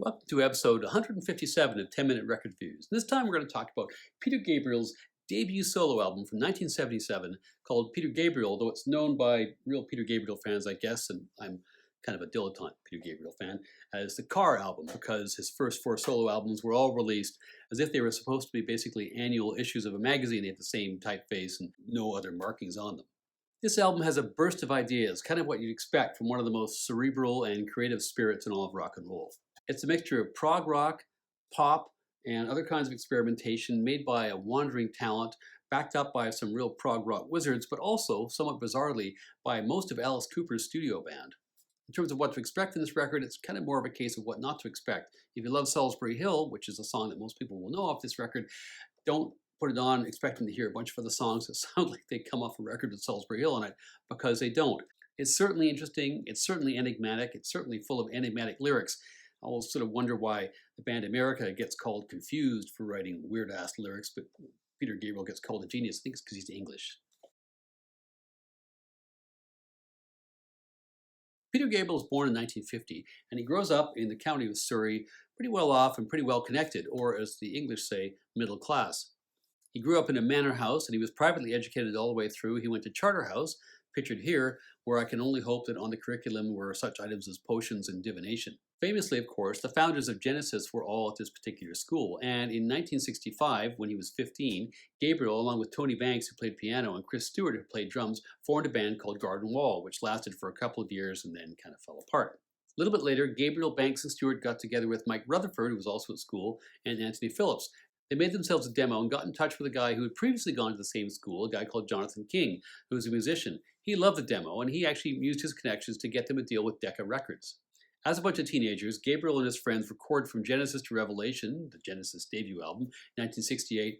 Welcome to episode 157 of 10 Minute Record Views. This time we're going to talk about Peter Gabriel's debut solo album from 1977 called Peter Gabriel, though it's known by real Peter Gabriel fans, I guess, and I'm kind of a dilettante Peter Gabriel fan, as the Car album, because his first four solo albums were all released as if they were supposed to be basically annual issues of a magazine. They had the same typeface and no other markings on them. This album has a burst of ideas, kind of what you'd expect from one of the most cerebral and creative spirits in all of rock and roll. It's a mixture of prog rock, pop, and other kinds of experimentation made by a wandering talent, backed up by some real prog rock wizards, but also, somewhat bizarrely, by most of Alice Cooper's studio band. In terms of what to expect from this record, it's kind of more of a case of what not to expect. If you love Salisbury Hill, which is a song that most people will know off this record, don't put it on expecting to hear a bunch of other songs that sound like they come off a record with Salisbury Hill on it, because they don't. It's certainly interesting, it's certainly enigmatic, it's certainly full of enigmatic lyrics. I always sort of wonder why the band America gets called Confused for writing weird-ass lyrics, but Peter Gabriel gets called a genius. I think it's because he's English. Peter Gabriel was born in 1950, and he grows up in the county of Surrey, pretty well off and pretty well connected, or as the English say, middle class. He grew up in a manor house, and he was privately educated all the way through. He went to Charterhouse, pictured here, where I can only hope that on the curriculum were such items as potions and divination. Famously, of course, the founders of Genesis were all at this particular school, and in 1965, when he was 15, Gabriel, along with Tony Banks, who played piano, and Chris Stewart, who played drums, formed a band called Garden Wall, which lasted for a couple of years and then kind of fell apart. A little bit later, Gabriel, Banks, and Stewart got together with Mike Rutherford, who was also at school, and Anthony Phillips. They made themselves a demo and got in touch with a guy who had previously gone to the same school, a guy called Jonathan King, who was a musician. He loved the demo, and he actually used his connections to get them a deal with Decca Records. As a bunch of teenagers, Gabriel and his friends record From Genesis to Revelation, the Genesis debut album, 1968,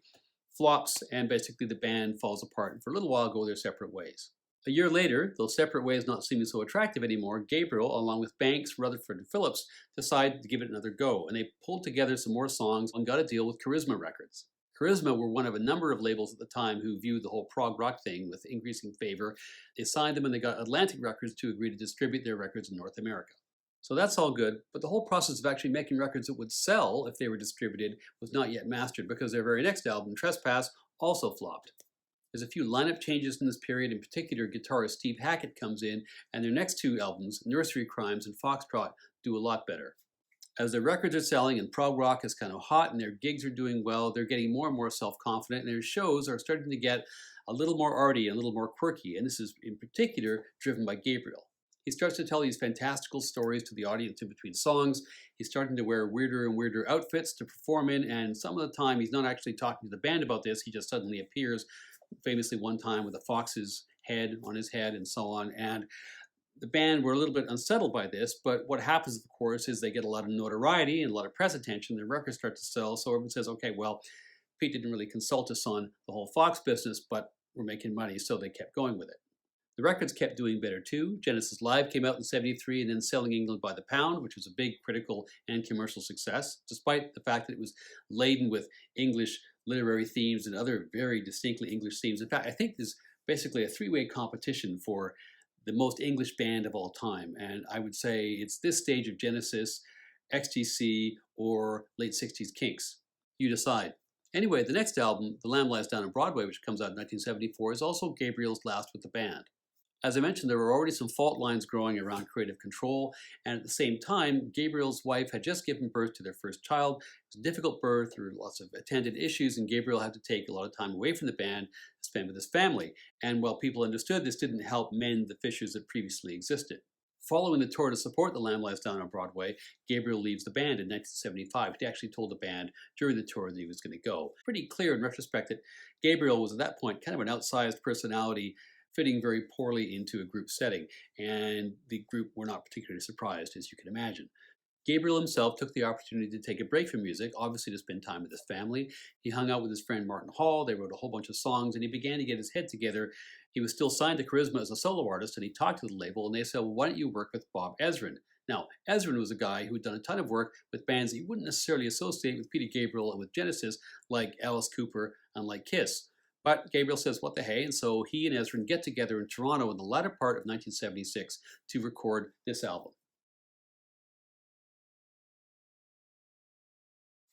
flops, and basically the band falls apart, and for a little while go their separate ways. A year later, though separate ways not seeming so attractive anymore, Gabriel, along with Banks, Rutherford, and Phillips, decided to give it another go, and they pulled together some more songs and got a deal with Charisma Records. Charisma were one of a number of labels at the time who viewed the whole prog rock thing with increasing favor. They signed them and they got Atlantic Records to agree to distribute their records in North America. So that's all good, but the whole process of actually making records that would sell if they were distributed was not yet mastered, because their very next album, Trespass, also flopped. There's a few lineup changes in this period. In particular, guitarist Steve Hackett comes in, and their next two albums, Nursery Crimes and Foxtrot, do a lot better. As their records are selling and prog rock is kind of hot and their gigs are doing well, they're getting more and more self-confident, and their shows are starting to get a little more arty and a little more quirky, and this is in particular driven by Gabriel. He starts to tell these fantastical stories to the audience in between songs. He's starting to wear weirder and weirder outfits to perform in, and some of the time he's not actually talking to the band about this, he just suddenly appears, famously one time with a fox's head on his head and so on. And the band were a little bit unsettled by this, but what happens, of course, is they get a lot of notoriety and a lot of press attention. Their records start to sell, so everyone says, okay, well, Pete didn't really consult us on the whole Fox business, but we're making money, so they kept going with it. The records kept doing better too. Genesis Live came out in '73 and then Selling England by the Pound, which was a big critical and commercial success, despite the fact that it was laden with English literary themes and other very distinctly English themes. In fact, I think there's basically a three-way competition for the most English band of all time, and I would say it's this stage of Genesis, XTC, or late 60s Kinks. You decide. Anyway, the next album, The Lamb Lies Down on Broadway, which comes out in 1974, is also Gabriel's last with the band. As I mentioned, there were already some fault lines growing around creative control, and at the same time, Gabriel's wife had just given birth to their first child. It was a difficult birth, there were lots of attendant issues, and Gabriel had to take a lot of time away from the band to spend with his family. And while people understood, this didn't help mend the fissures that previously existed. Following the tour to support The Lamb Lies Down on Broadway, Gabriel leaves the band in 1975. He actually told the band during the tour that he was going to go. Pretty clear in retrospect that Gabriel was at that point kind of an outsized personality, fitting very poorly into a group setting, and the group were not particularly surprised, as you can imagine. Gabriel himself took the opportunity to take a break from music, obviously to spend time with his family. He hung out with his friend Martin Hall, they wrote a whole bunch of songs, and he began to get his head together. He was still signed to Charisma as a solo artist, and he talked to the label, and they said, well, why don't you work with Bob Ezrin? Now, Ezrin was a guy who had done a ton of work with bands that you wouldn't necessarily associate with Peter Gabriel and with Genesis, like Alice Cooper and like Kiss. But Gabriel says, what the hey, and so he and Ezrin get together in Toronto in the latter part of 1976 to record this album.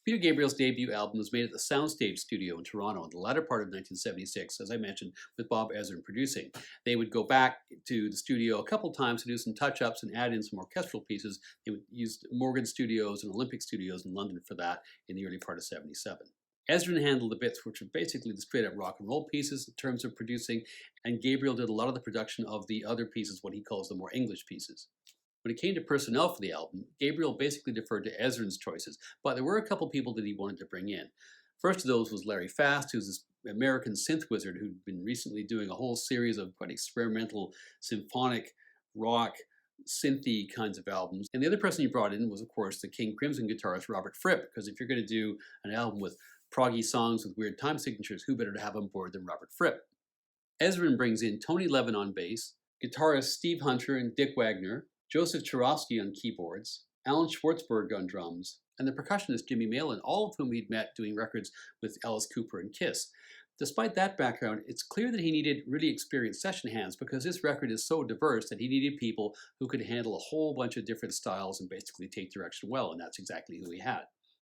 Peter Gabriel's debut album was made at the Soundstage studio in Toronto in the latter part of 1976, as I mentioned, with Bob Ezrin producing. They would go back to the studio a couple times to do some touch-ups and add in some orchestral pieces. They would use Morgan Studios and Olympic Studios in London for that in the early part of 77. Ezrin handled the bits which were basically the straight-up rock and roll pieces in terms of producing, and Gabriel did a lot of the production of the other pieces, what he calls the more English pieces. When it came to personnel for the album, Gabriel basically deferred to Ezrin's choices, but there were a couple people that he wanted to bring in. First of those was Larry Fast, who's this American synth wizard who'd been recently doing a whole series of quite experimental symphonic rock synthy kinds of albums. And the other person he brought in was, of course, the King Crimson guitarist Robert Fripp, because if you're going to do an album with proggy songs with weird time signatures, who better to have on board than Robert Fripp? Ezrin brings in Tony Levin on bass, guitarists Steve Hunter and Dick Wagner, Joseph Chorowski on keyboards, Alan Schwartzberg on drums, and the percussionist Jimmy Malin, all of whom he'd met doing records with Alice Cooper and Kiss. Despite that background, it's clear that he needed really experienced session hands because this record is so diverse that he needed people who could handle a whole bunch of different styles and basically take direction well, and that's exactly who he had.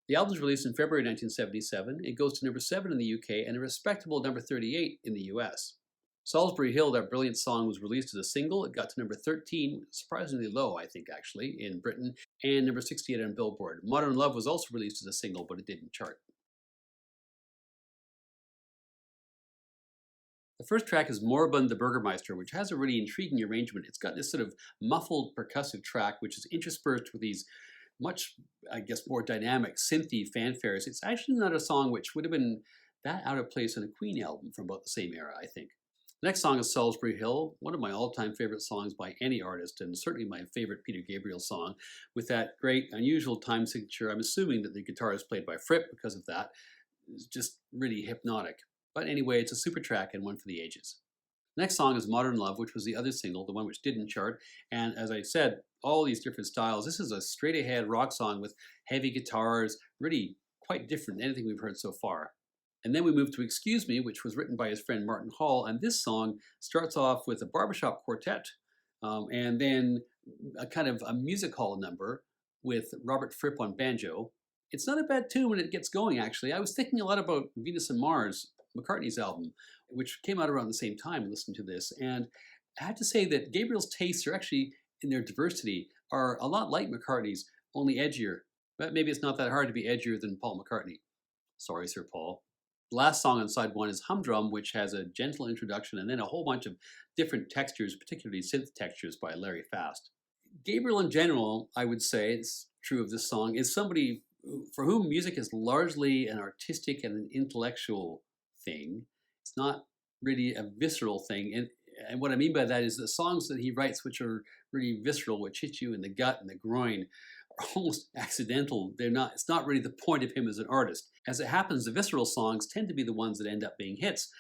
The album was released in February 1977. It goes to number 7 in the UK and a respectable number 38 in the US. Salisbury Hill, that brilliant song, was released as a single. It got to number 13, surprisingly low, I think, actually, in Britain, and number 68 on Billboard. Modern Love was also released as a single, but it didn't chart. The first track is Moribund the Burgermeister, which has a really intriguing arrangement. It's got this sort of muffled percussive track, which is interspersed with these much, I guess, more dynamic synthy fanfares. It's actually not a song which would have been that out of place on a Queen album from about the same era, I think. The next song is Salisbury Hill, one of my all-time favorite songs by any artist, and certainly my favorite Peter Gabriel song, with that great, unusual time signature. I'm assuming that the guitar is played by Fripp because of that. It's just really hypnotic. But anyway, it's a super track and one for the ages. The next song is Modern Love, which was the other single, the one which didn't chart. And as I said, all these different styles. This is a straight-ahead rock song with heavy guitars, really quite different than anything we've heard so far. And then we move to Excuse Me, which was written by his friend Martin Hall. And this song starts off with a barbershop quartet and then a kind of a music hall number with Robert Fripp on banjo. It's not a bad tune when it gets going, actually. I was thinking a lot about Venus and Mars, McCartney's album, which came out around the same time. Listen to this. And I have to say that Gabriel's tastes are actually, in their diversity, are a lot like McCartney's, only edgier. But maybe it's not that hard to be edgier than Paul McCartney. Sorry, Sir Paul. The last song on side 1 is Humdrum, which has a gentle introduction and then a whole bunch of different textures, particularly synth textures by Larry Fast. Gabriel in general, I would say, it's true of this song, is somebody for whom music is largely an artistic and an intellectual thing. It's not really a visceral thing. And what I mean by that is the songs that he writes, which are really visceral, which hit you in the gut and the groin, are almost accidental. It's not really the point of him as an artist. As it happens, the visceral songs tend to be the ones that end up being hits.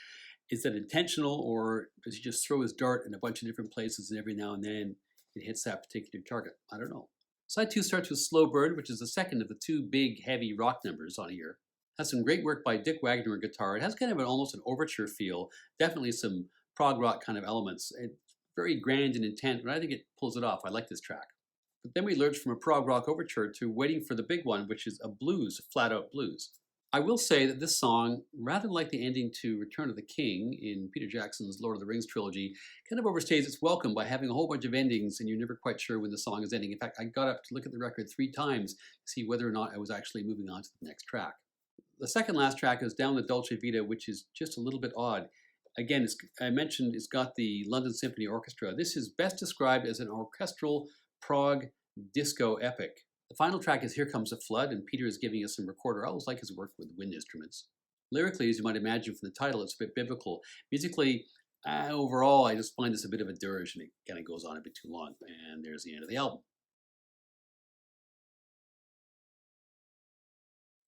Is that intentional, or does he just throw his dart in a bunch of different places and every now and then it hits that particular target? I don't know. Side 2 starts with Slow Bird, which is the second of the 2 big, heavy rock numbers on here. Has some great work by Dick Wagner on guitar. It has kind of almost an overture feel, definitely some prog rock kind of elements. It's very grand and intent, but I think it pulls it off. I like this track. But then we lurch from a prog rock overture to Waiting for the Big One, which is a blues, flat-out blues. I will say that this song, rather like the ending to Return of the King in Peter Jackson's Lord of the Rings trilogy, kind of overstays its welcome by having a whole bunch of endings and you're never quite sure when the song is ending. In fact, I got up to look at the record 3 times to see whether or not I was actually moving on to the next track. The second last track is Down the Dolce Vita, which is just a little bit odd. Again, I mentioned it's got the London Symphony Orchestra. This is best described as an orchestral prog disco epic. The final track is Here Comes a Flood, and Peter is giving us some recorder. I always like his work with wind instruments. Lyrically, as you might imagine from the title, it's a bit biblical. Musically, overall, I just find this a bit of a dirge, and it kind of goes on a bit too long. And there's the end of the album.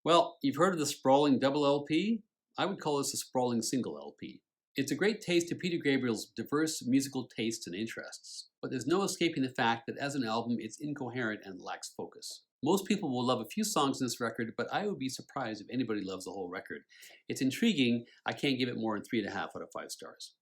Well, you've heard of the sprawling double LP? I would call this a sprawling single LP. It's a great taste of Peter Gabriel's diverse musical tastes and interests, but there's no escaping the fact that as an album, it's incoherent and lacks focus. Most people will love a few songs in this record, but I would be surprised if anybody loves the whole record. It's intriguing. I can't give it more than 3.5 out of 5 stars.